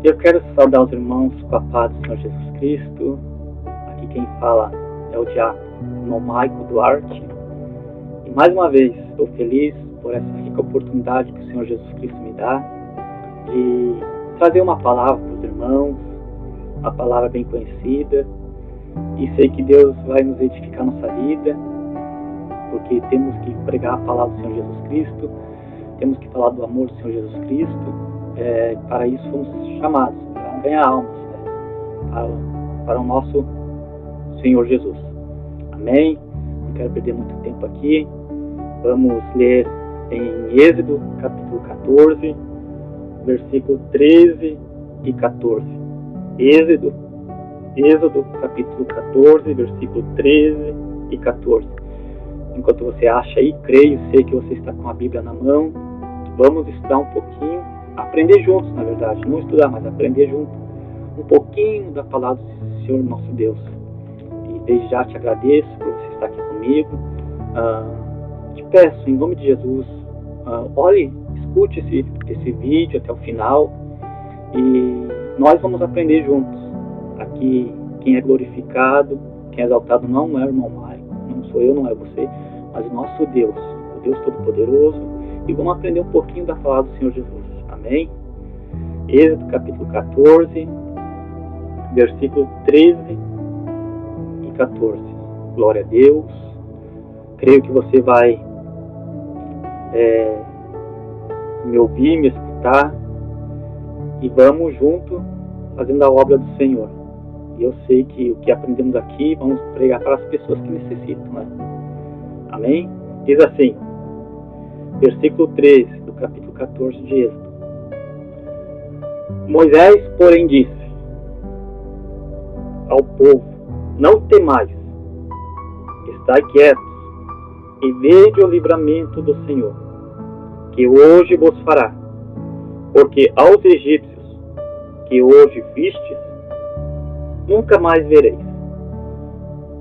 Eu quero saudar os irmãos com a paz do Senhor Jesus Cristo. Aqui quem fala é o diácono Maico Duarte. E mais uma vez estou feliz por essa rica oportunidade que o Senhor Jesus Cristo me dá de trazer uma palavra para os irmãos, uma palavra bem conhecida. E sei que Deus vai nos edificar nossa vida, porque temos que pregar a palavra do Senhor Jesus Cristo, temos que falar do amor do Senhor Jesus Cristo. Para isso fomos chamados, para ganhar almas, para o nosso Senhor Jesus. Amém? Não quero perder muito tempo aqui. Vamos ler em Êxodo capítulo 14, versículo 13 e 14. Êxodo capítulo 14, versículo 13 e 14. Enquanto você acha aí, creio, sei que você está com a Bíblia na mão. Vamos estudar um pouquinho, aprender juntos, na verdade, não estudar, mas aprender junto um pouquinho da palavra do Senhor nosso Deus. E desde já te agradeço por você estar aqui comigo. Te peço, em nome de Jesus, olhe, escute esse vídeo até o final e nós vamos aprender juntos. Aqui, quem é glorificado, quem é exaltado não é o irmão Maico, não sou eu, não é você, mas o nosso Deus, o Deus Todo-Poderoso, e vamos aprender um pouquinho da palavra do Senhor Jesus. Amém? Êxodo capítulo 14, versículo 13 e 14. Glória a Deus. Creio que você vai me ouvir, me escutar, e vamos junto fazendo a obra do Senhor. E eu sei que o que aprendemos aqui vamos pregar para as pessoas que necessitam, né? Amém? Diz assim, versículo 13 do capítulo 14 de Êxodo. Moisés, porém, disse ao povo: não temais, estai quietos e vede o livramento do Senhor, que hoje vos fará, porque aos egípcios que hoje vistes, nunca mais vereis,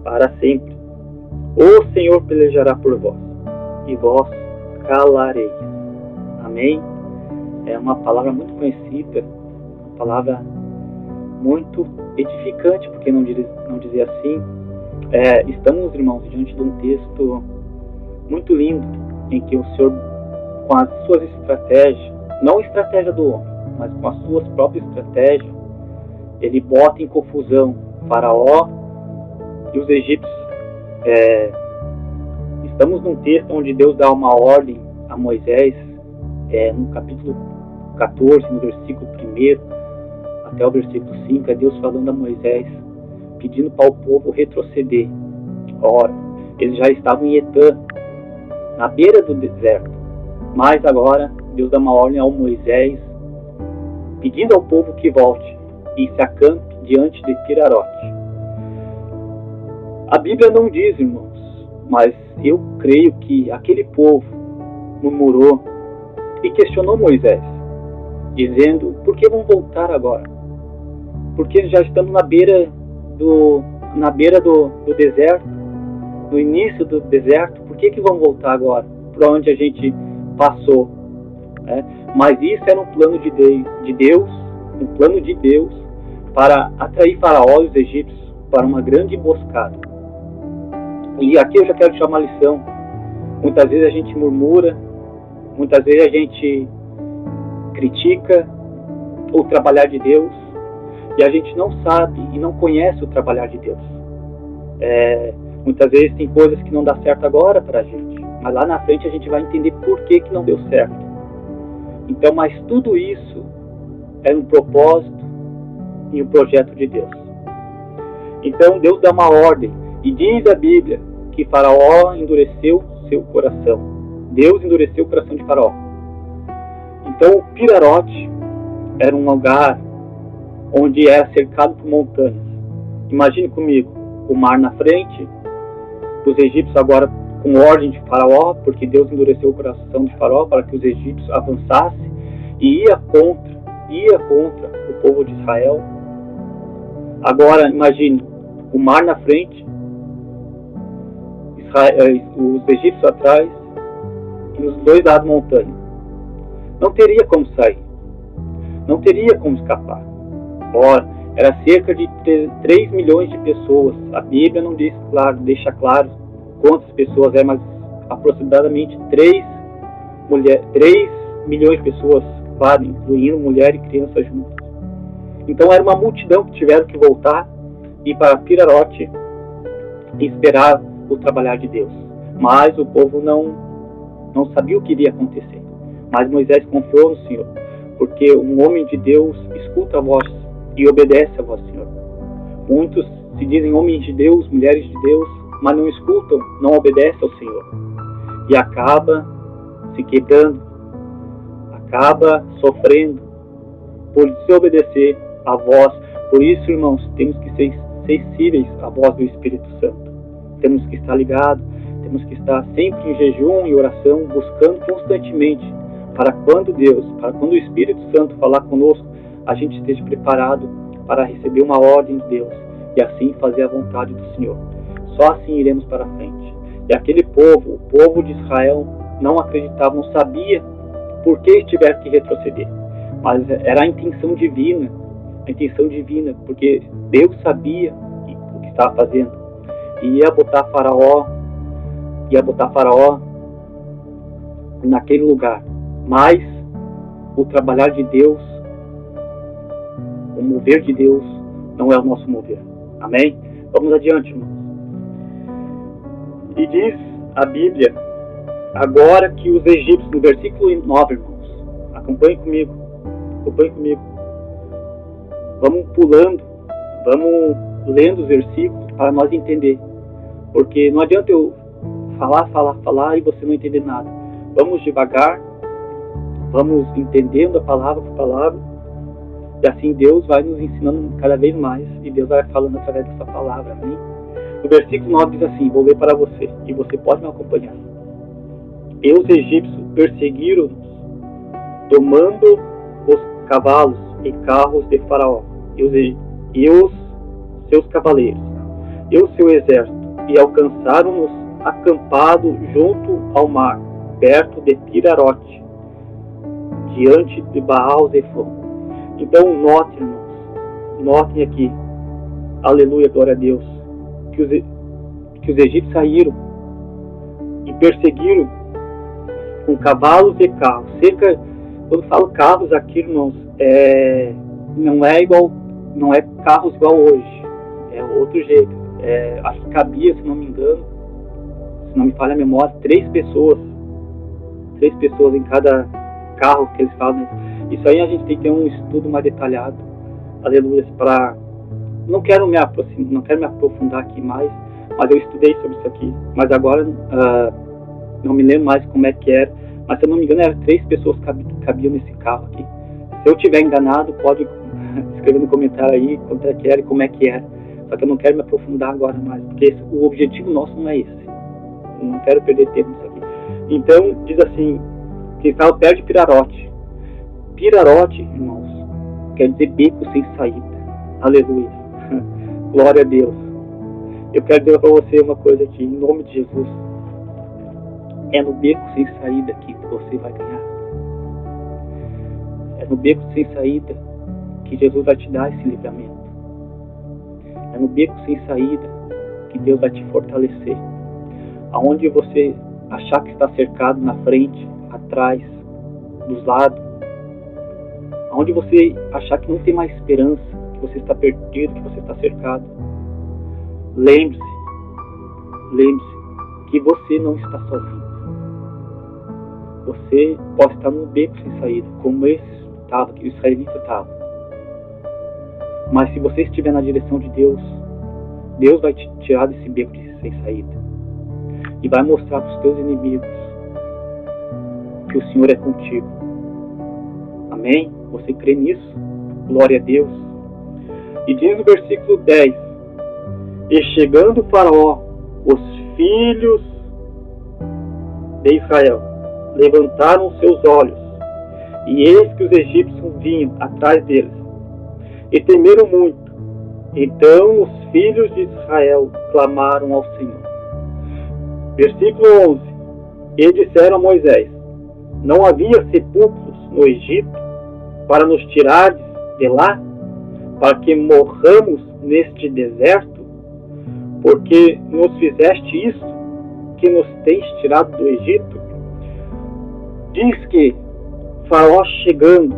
para sempre. O Senhor pelejará por vós, e vós calareis. Amém? É uma palavra muito conhecida, uma palavra muito edificante, porque não dizer assim. Estamos, irmãos, diante de um texto muito lindo, em que o Senhor, com as suas estratégias, não a estratégia do homem, mas com as suas próprias estratégias, ele bota em confusão Faraó e os egípcios. Estamos num texto onde Deus dá uma ordem a Moisés, no capítulo 14, no versículo 1 até o versículo 5, é Deus falando a Moisés, pedindo para o povo retroceder. Ora, eles já estavam em Etã, na beira do deserto, mas agora Deus dá uma ordem ao Moisés, pedindo ao povo que volte e se acampe diante de Pirarote. A Bíblia não diz, irmãos, mas eu creio que aquele povo murmurou e questionou Moisés, dizendo: por que vão voltar agora? Porque já estamos na beira do deserto, no início do deserto, por que vão voltar agora? Para onde a gente passou? Mas isso era um plano de Deus, um plano de Deus para atrair Faraó e os egípcios para uma grande emboscada. E aqui eu já quero deixar uma lição. Muitas vezes a gente murmura, muitas vezes a gente critica o trabalhar de Deus, e a gente não sabe e não conhece o trabalhar de Deus. Muitas vezes tem coisas que não dá certo agora para a gente, mas lá na frente a gente vai entender por que não deu certo. Então, mas tudo isso é um propósito e um projeto de Deus. Então Deus dá uma ordem, e diz a Bíblia que Faraó endureceu seu coração. Deus endureceu o coração de Faraó. Então o Pirarote era um lugar onde era cercado por montanhas. Imagine comigo, o mar na frente, os egípcios agora com ordem de Faraó, porque Deus endureceu o coração de Faraó para que os egípcios avançassem, e ia contra o povo de Israel. Agora imagine, o mar na frente, os egípcios atrás, e nos dois lados montanha. Não teria como sair, não teria como escapar. Ora, era cerca de 3 milhões de pessoas. A Bíblia não diz claro, deixa claro quantas pessoas mas aproximadamente 3 milhões de pessoas, claro, incluindo mulher e criança juntas. Então era uma multidão que tiveram que voltar e ir para Pirarote e esperar o trabalhar de Deus. Mas o povo não sabia o que iria acontecer. Mas Moisés confiou no Senhor, porque um homem de Deus escuta a voz e obedece a voz do Senhor. Muitos se dizem homens de Deus, mulheres de Deus, mas não escutam, não obedecem ao Senhor. E acaba se quebrando, acaba sofrendo por desobedecer a voz. Por isso, irmãos, temos que ser sensíveis à voz do Espírito Santo. Temos que estar ligados, temos que estar sempre em jejum e oração, buscando constantemente para quando o Espírito Santo falar conosco, a gente esteja preparado para receber uma ordem de Deus e assim fazer a vontade do Senhor. Só assim iremos para frente. E aquele povo, o povo de Israel, não acreditava, não sabia por que tiveram que retroceder. Mas era a intenção divina, porque Deus sabia o que estava fazendo. E ia botar Faraó naquele lugar. Mas o trabalhar de Deus, o mover de Deus, não é o nosso mover. Amém? Vamos adiante, irmãos. E diz a Bíblia, agora que os egípcios, no versículo 9, irmãos, acompanhem comigo. Vamos pulando, vamos lendo os versículos para nós entender. Porque não adianta eu falar e você não entender nada. Vamos devagar, vamos entendendo a palavra por palavra, e assim Deus vai nos ensinando cada vez mais, e Deus vai falando através dessa palavra. Amém? O versículo 9 diz assim, vou ler para você, e você pode me acompanhar. E os egípcios perseguiram-nos, tomando os cavalos e carros de Faraó, e os seus cavaleiros, e o seu exército, e alcançaram-nos acampado junto ao mar, perto de Pirarote, diante de Baal-Zephon. Então notem, irmãos, notem aqui, aleluia, glória a Deus, que os egípcios saíram e perseguiram com cavalos e carros. Quando falo carros aqui, irmãos, não é carros igual hoje, é outro jeito. Acho que cabia, se não me engano, se não me falha a memória, 3 pessoas em cada carro que eles falam. Isso aí a gente tem que ter um estudo mais detalhado, aleluia, não quero me aprofundar aqui mais, mas eu estudei sobre isso aqui, mas agora não me lembro mais como é que era, mas se eu não me engano eram 3 pessoas que cabiam nesse carro aqui. Se eu estiver enganado, pode escrever no comentário aí quanto é que era e como é que era, só que eu não quero me aprofundar agora mais, porque o objetivo nosso não é esse, eu não quero perder tempo nisso aqui. Então diz assim, que estava perto de Pirarote. Pirarote, irmãos, quer dizer beco sem saída. Aleluia. Glória a Deus. Eu quero dizer para você uma coisa aqui, em nome de Jesus. É no beco sem saída que você vai ganhar. É no beco sem saída que Jesus vai te dar esse livramento. É no beco sem saída que Deus vai te fortalecer. Aonde você achar que está cercado na frente, atrás, dos lados, aonde você achar que não tem mais esperança, que você está perdido, que você está cercado, lembre-se que você não está sozinho. Você pode estar num beco sem saída, como esse estava, que o israelita estava. Mas se você estiver na direção de Deus, Deus vai te tirar desse beco sem saída e vai mostrar para os teus inimigos que o Senhor é contigo. Amém? Você crê nisso? Glória a Deus. E diz no versículo 10, e chegando o Faraó, os filhos de Israel levantaram seus olhos, e eis que os egípcios vinham atrás deles, e temeram muito. Então os filhos de Israel clamaram ao Senhor. Versículo 11, e disseram a Moisés, não havia sepulcros no Egito para nos tirar de lá? para que morramos neste deserto? Porque nos fizeste isso, que nos tens tirado do Egito? Diz que Faraó chegando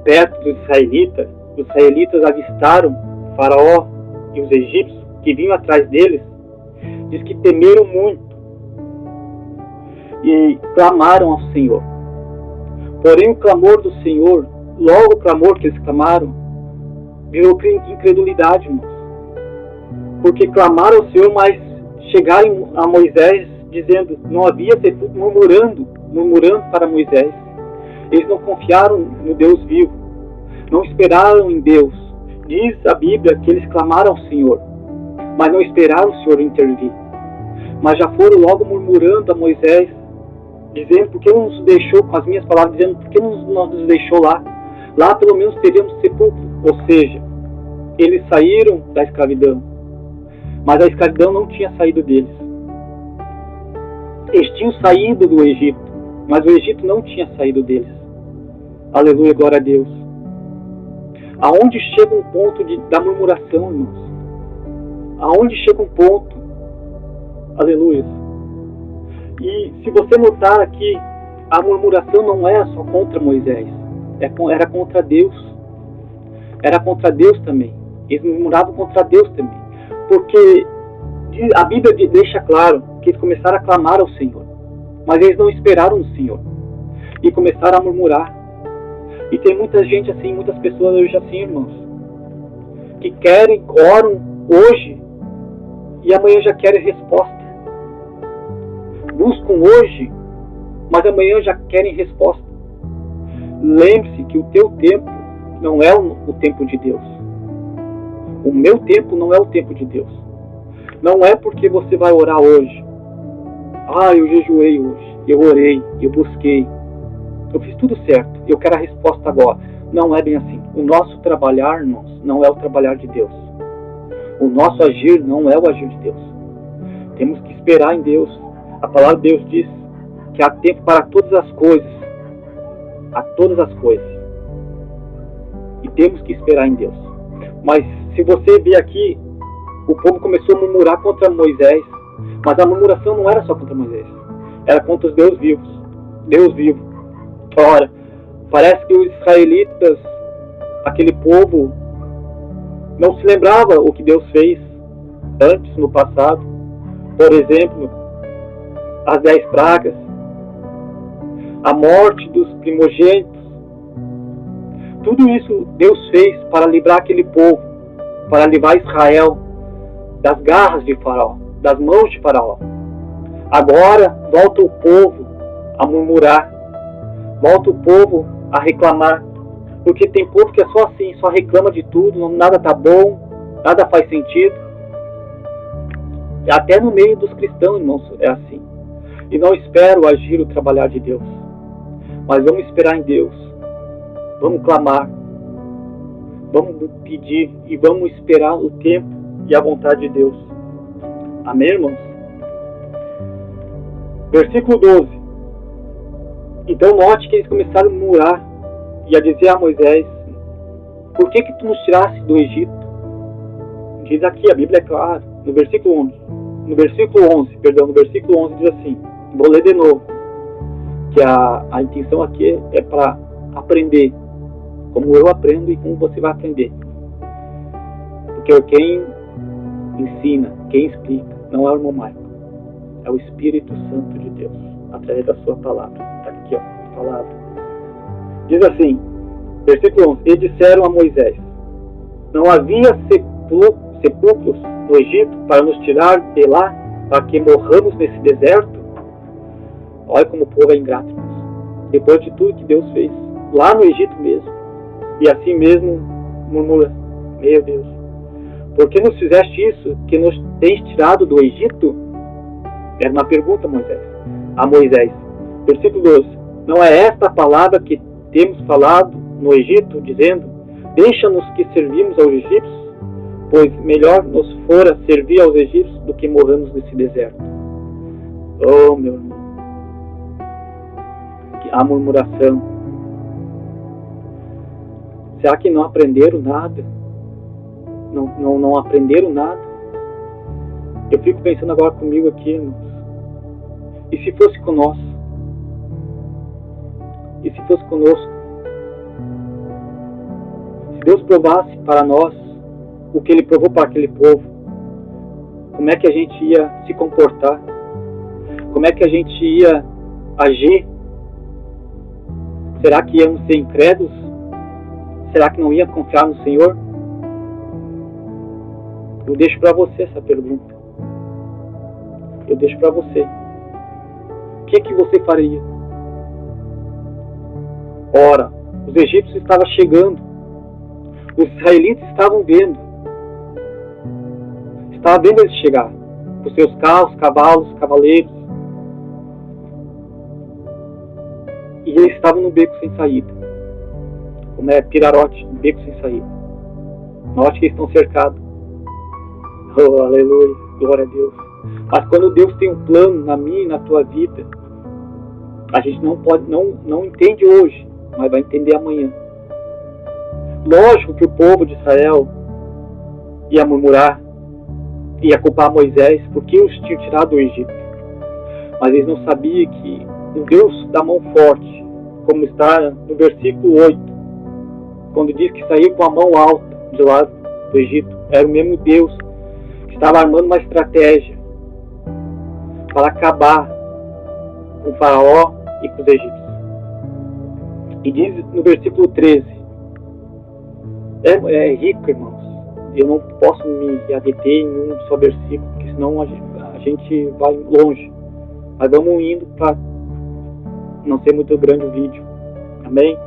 perto dos israelitas avistaram Faraó e os egípcios que vinham atrás deles. Diz que temeram muito e clamaram ao Senhor. Porém o clamor do Senhor, logo o clamor que eles clamaram, virou incredulidade, irmãos. Porque clamaram ao Senhor, mas chegaram a Moisés dizendo, não havia sepulcro, murmurando para Moisés. Eles não confiaram no Deus vivo, não esperaram em Deus. Diz a Bíblia que eles clamaram ao Senhor, mas não esperaram o Senhor intervir. Mas já foram logo murmurando a Moisés, dizendo, por que não nos deixou, com as minhas palavras, dizendo, por que não nos deixou lá? Lá pelo menos teríamos sepulcro. Ou seja, eles saíram da escravidão, mas a escravidão não tinha saído deles. Eles tinham saído do Egito, mas o Egito não tinha saído deles. Aleluia, glória a Deus. Aonde chega um ponto da murmuração, irmãos? Aonde chega um ponto? Aleluia. E se você notar aqui, a murmuração não é só contra Moisés, era contra Deus. Era contra Deus também. Eles murmuravam contra Deus também. Porque a Bíblia deixa claro que eles começaram a clamar ao Senhor, mas eles não esperaram no Senhor e começaram a murmurar. E tem muita gente assim, muitas pessoas hoje assim, irmãos, que querem, oram hoje e amanhã já querem resposta. Buscam hoje, mas amanhã já querem resposta. Lembre-se que o teu tempo não é o tempo de Deus. O meu tempo não é o tempo de Deus. Não é porque você vai orar hoje. Eu jejuei hoje, eu orei, eu busquei, eu fiz tudo certo, eu quero a resposta agora. Não é bem assim. O nosso trabalhar, irmãos, não é o trabalhar de Deus. O nosso agir não é o agir de Deus. Temos que esperar em Deus. A palavra de Deus diz que há tempo para todas as coisas. Há todas as coisas. E temos que esperar em Deus. Mas se você ver aqui, o povo começou a murmurar contra Moisés. Mas a murmuração não era só contra Moisés. Era contra os Deus vivos. Deus vivo. Ora, parece que os israelitas, aquele povo, não se lembrava o que Deus fez antes, no passado. Por exemplo, as 10 pragas, a morte dos primogênitos. Tudo isso Deus fez para livrar aquele povo, para livrar Israel das garras de Faraó, das mãos de Faraó. Agora volta o povo a murmurar, volta o povo a reclamar, porque tem povo que é só assim, só reclama de tudo, nada está bom, nada faz sentido. Até no meio dos cristãos, irmãos, é assim. E não espero agir o trabalhar de Deus, mas vamos esperar em Deus, vamos clamar, vamos pedir e vamos esperar o tempo e a vontade de Deus. Amém, irmãos? Versículo 12. Então note que eles começaram a murmurar e a dizer a Moisés, por que tu nos tiraste do Egito? Diz aqui, a Bíblia é clara, no versículo 11. No versículo 11 diz assim, vou ler de novo, que a intenção aqui é para aprender, como eu aprendo e como você vai aprender. Porque quem ensina, quem explica, não é o irmão Michael, é o Espírito Santo de Deus, através da sua palavra. Está aqui, ó, a palavra. Diz assim, versículo 11, e disseram a Moisés, não havia sepulcros no Egito para nos tirar de lá, para que morramos nesse deserto? Olha como o povo é ingrato, depois de tudo que Deus fez, lá no Egito mesmo, e assim mesmo murmura, meu Deus, por que nos fizeste isso, que nos tens tirado do Egito? Era uma pergunta a Moisés. Versículo 12, não é esta a palavra que temos falado no Egito, dizendo, deixa-nos que servimos aos egípcios, pois melhor nos fora servir aos egípcios do que morramos nesse deserto. Oh, meu irmão, a murmuração. Será que não aprenderam nada? Não aprenderam nada? Eu fico pensando agora comigo aqui, irmãos. E se fosse conosco? E se fosse conosco? Se Deus provasse para nós o que Ele provou para aquele povo, como é que a gente ia se comportar? Como é que a gente ia agir? Será que íamos ser incrédulos? Será que não ia confiar no Senhor? Eu deixo para você essa pergunta. Eu deixo para você. O que você faria? Ora, os egípcios estavam chegando. Os israelitas estavam vendo. Estavam vendo eles chegar. Com seus carros, cavalos, cavaleiros. E eles estavam no beco sem saída. Como é Pirarote, beco sem saída. Note que eles estão cercados. Oh, aleluia, glória a Deus. Mas quando Deus tem um plano na minha e na tua vida, a gente não entende hoje, mas vai entender amanhã. Lógico que o povo de Israel ia murmurar, ia culpar Moisés, porque os tinham tirado do Egito. Mas eles não sabiam que o Deus da mão forte, como está no versículo 8, quando diz que saiu com a mão alta de lá do Egito, era o mesmo Deus que estava armando uma estratégia para acabar com o faraó e com os egípcios. E diz no versículo 13, é rico, irmãos. Eu não posso me adeter em um só versículo, porque senão a gente vai longe. Mas vamos indo para não ser muito grande o vídeo. Amém?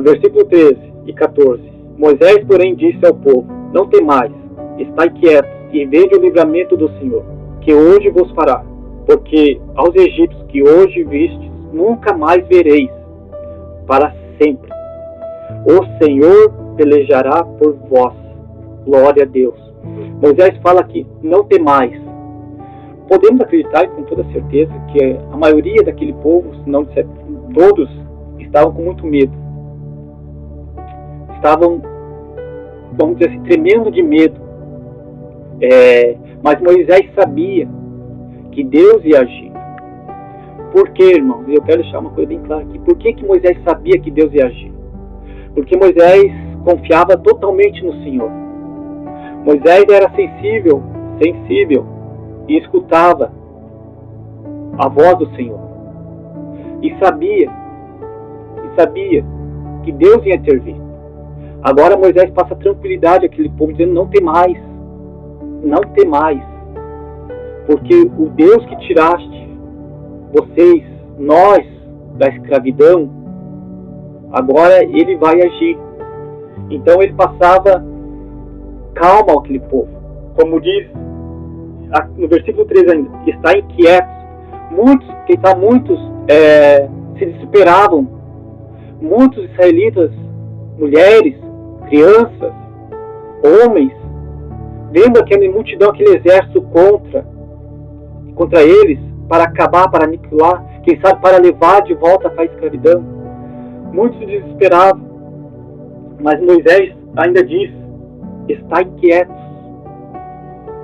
Versículo 13 e 14. Moisés, porém, disse ao povo: não temais, estai quietos e vede o livramento do Senhor, que hoje vos fará, porque aos egípcios que hoje vistes, nunca mais vereis, para sempre. O Senhor pelejará por vós. Glória a Deus. Moisés fala aqui: não temais. Podemos acreditar com toda certeza que a maioria daquele povo, se não disser todos, estavam com muito medo. Estavam, vamos dizer assim, tremendo de medo. Mas Moisés sabia que Deus ia agir. Por quê, irmãos? Eu quero deixar uma coisa bem clara aqui. Por que Moisés sabia que Deus ia agir? Porque Moisés confiava totalmente no Senhor. Moisés era sensível e escutava a voz do Senhor. E sabia que Deus ia intervir. Agora Moisés passa tranquilidade àquele povo, dizendo: não temais, não temais, porque o Deus que tiraste vocês, nós, da escravidão, agora Ele vai agir. Então ele passava calma àquele povo. Como diz no versículo 13 ainda: está inquietos. Muitos se desesperavam. Muitos israelitas, mulheres, crianças, homens, vendo aquela multidão, aquele exército contra eles, para acabar, para aniquilar, quem sabe para levar de volta para a escravidão. Muitos se desesperavam, mas Moisés ainda diz: está inquietos,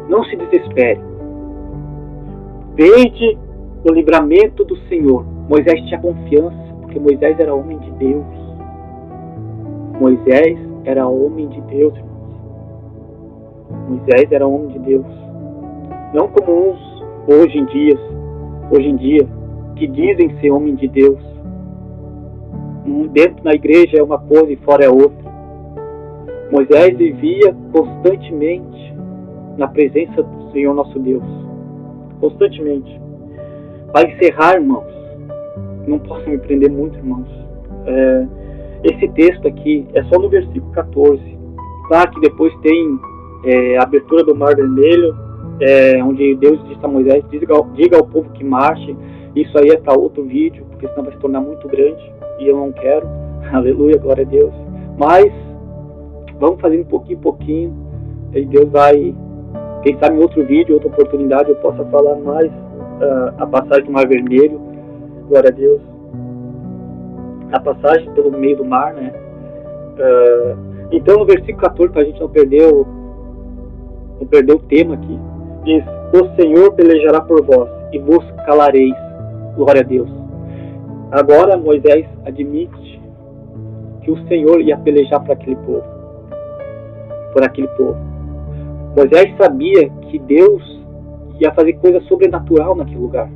não se desespere, vede o livramento do Senhor. Moisés tinha confiança, porque Moisés era homem de Deus. Moisés era homem de Deus, irmãos. Moisés era homem de Deus. Não como uns hoje em dia, que dizem ser homem de Deus. Dentro da igreja é uma coisa e fora é outra. Moisés vivia constantemente na presença do Senhor nosso Deus. Constantemente. Para encerrar, irmãos, não posso me prender muito, irmãos. Esse texto aqui é só no versículo 14. Claro que depois tem a abertura do Mar Vermelho, onde Deus disse a Moisés: diga ao povo que marche. Isso aí é para outro vídeo, porque senão vai se tornar muito grande e eu não quero. Aleluia, glória a Deus. Mas vamos fazendo pouquinho em pouquinho, e Deus vai, quem sabe em outro vídeo, outra oportunidade, eu possa falar mais a passagem do Mar Vermelho. Glória a Deus. a passagem pelo meio do mar, né? Então, no versículo 14, para a gente não perder o tema aqui, diz: o Senhor pelejará por vós e vos calareis. Glória a Deus. Agora Moisés admite que o Senhor ia pelejar por aquele povo. Moisés sabia que Deus ia fazer coisa sobrenatural naquele lugar.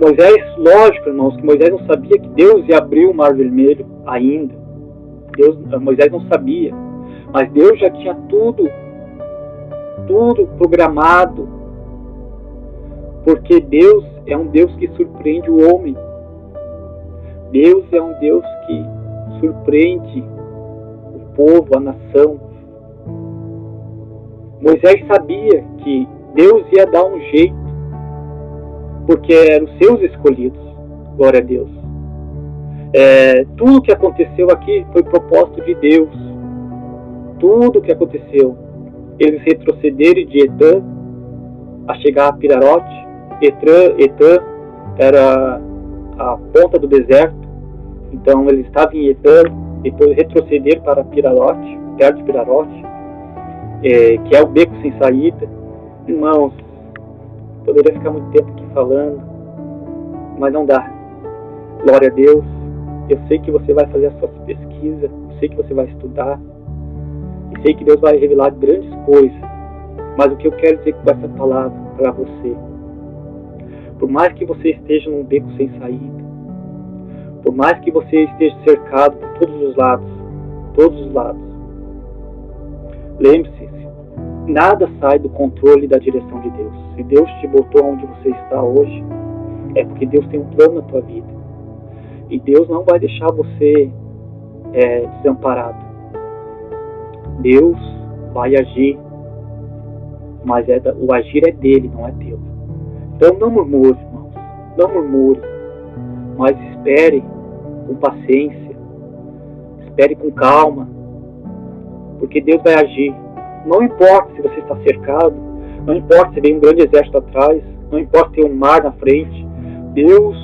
Moisés, lógico, irmãos, que Moisés não sabia que Deus ia abrir o Mar Vermelho ainda. Moisés não sabia, mas Deus já tinha tudo programado, porque Deus é um Deus que surpreende o homem. Deus é um Deus que surpreende o povo, a nação. Moisés sabia que Deus ia dar um jeito, porque eram os seus escolhidos. Glória a Deus. Tudo que aconteceu aqui foi propósito de Deus. Tudo que aconteceu. Eles retrocederem de Etã a chegar a Pirarote. Etã era a ponta do deserto. Então eles estavam em Etã, depois retrocederam para Pirarote, perto de Pirarote, que é o beco sem saída. Irmãos, poderia ficar muito tempo aqui falando, mas não dá. Glória a Deus. Eu sei que você vai fazer as suas pesquisas, eu sei que você vai estudar, e sei que Deus vai revelar grandes coisas. Mas o que eu quero dizer com essa palavra para você: por mais que você esteja num beco sem saída, por mais que você esteja cercado por todos os lados, lembre-se, nada sai do controle e da direção de Deus. Se Deus te botou onde você está hoje, é porque Deus tem um plano na tua vida. E Deus não vai deixar você desamparado. Deus vai agir, mas o agir é dele, não é teu. Então não murmure, irmãos, não murmure, mas espere com paciência, espere com calma, porque Deus vai agir. Não importa se você está cercado, não importa se vem um grande exército atrás, não importa se tem um mar na frente, Deus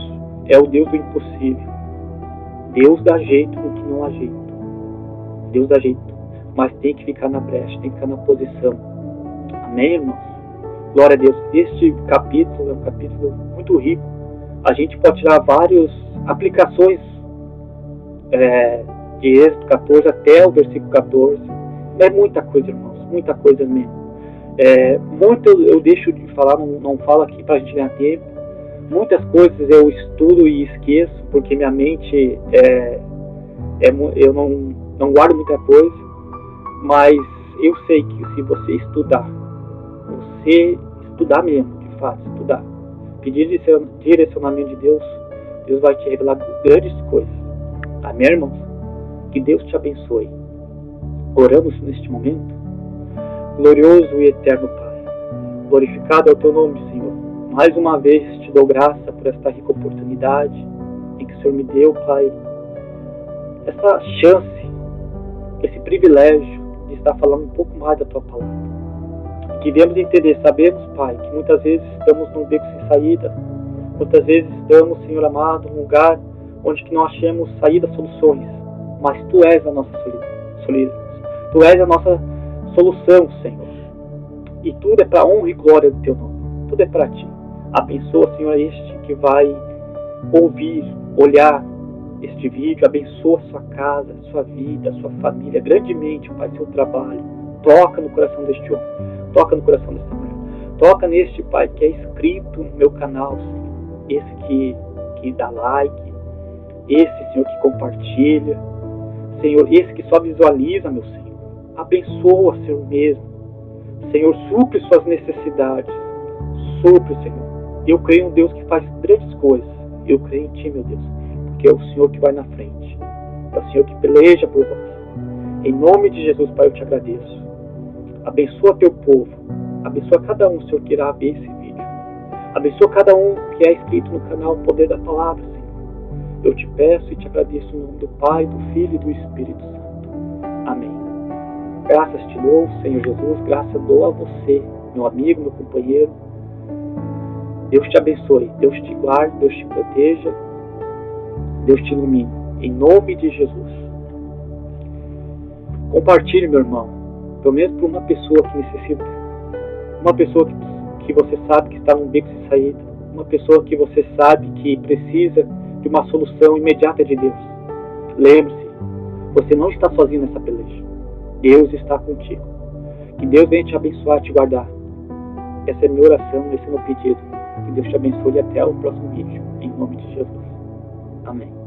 é o Deus do impossível. Deus dá jeito no que não há jeito. Deus dá jeito, mas tem que ficar na brecha, tem que ficar na posição. Amém, irmãos? Glória a Deus. Este capítulo é um capítulo muito rico. A gente pode tirar várias aplicações de Êxodo 14 até o versículo 14. É muita coisa, irmãos, muita coisa mesmo. Muito eu deixo de falar, não falo aqui para a gente ganhar tempo. Muitas coisas eu estudo e esqueço, porque minha mente eu não guardo muita coisa, mas eu sei que se você estudar mesmo, de fato, estudar, pedir direcionamento de Deus, Deus vai te revelar grandes coisas. Amém, irmãos? Que Deus te abençoe. Oramos neste momento. Glorioso e eterno Pai, glorificado é o teu nome, Senhor. Mais uma vez te dou graça por esta rica oportunidade em que o Senhor me deu, Pai, essa chance, esse privilégio de estar falando um pouco mais da tua palavra. E que viemos entender, sabemos, Pai, que muitas vezes estamos num beco sem saída, muitas vezes estamos, Senhor amado, num lugar onde que não achamos saída, soluções, mas Tu és a nossa solução, Tu és a nossa solução, Senhor. E tudo é para a honra e glória do Teu nome, tudo é para Ti. Abençoa, Senhor, este que vai ouvir, olhar este vídeo. Abençoa a sua casa, a sua vida, a sua família, grandemente, Pai, seu trabalho. Toca no coração deste homem, toca no coração desta mulher. Toca neste, Pai, que é inscrito no meu canal, Senhor. Esse que dá like, esse, Senhor, que compartilha. Senhor, esse que só visualiza, meu Senhor. Abençoa, Senhor, mesmo. Senhor, supre suas necessidades. Supre, Senhor. Eu creio em um Deus que faz grandes coisas. Eu creio em Ti, meu Deus, porque é o Senhor que vai na frente. É o Senhor que peleja por vós. Em nome de Jesus, Pai, eu Te agradeço. Abençoa Teu povo. Abençoa cada um, Senhor, que irá ver esse vídeo. Abençoa cada um que é inscrito no canal Poder da Palavra, Senhor. Eu Te peço e Te agradeço em nome do Pai, do Filho e do Espírito Santo. Amém. Graças Te dou, Senhor Jesus. Graças dou a você, meu amigo, meu companheiro. Deus te abençoe, Deus te guarde, Deus te proteja. Deus te ilumine. Em nome de Jesus. Compartilhe, meu irmão. Pelo menos para uma pessoa que necessita. Uma pessoa que você sabe que está num beco sem saída. Uma pessoa que você sabe que precisa de uma solução imediata de Deus. Lembre-se, você não está sozinho nessa peleja. Deus está contigo. Que Deus venha te abençoar, te guardar. Essa é a minha oração, esse é o meu pedido. Que Deus te abençoe e até o próximo vídeo. Em nome de Jesus. Amém.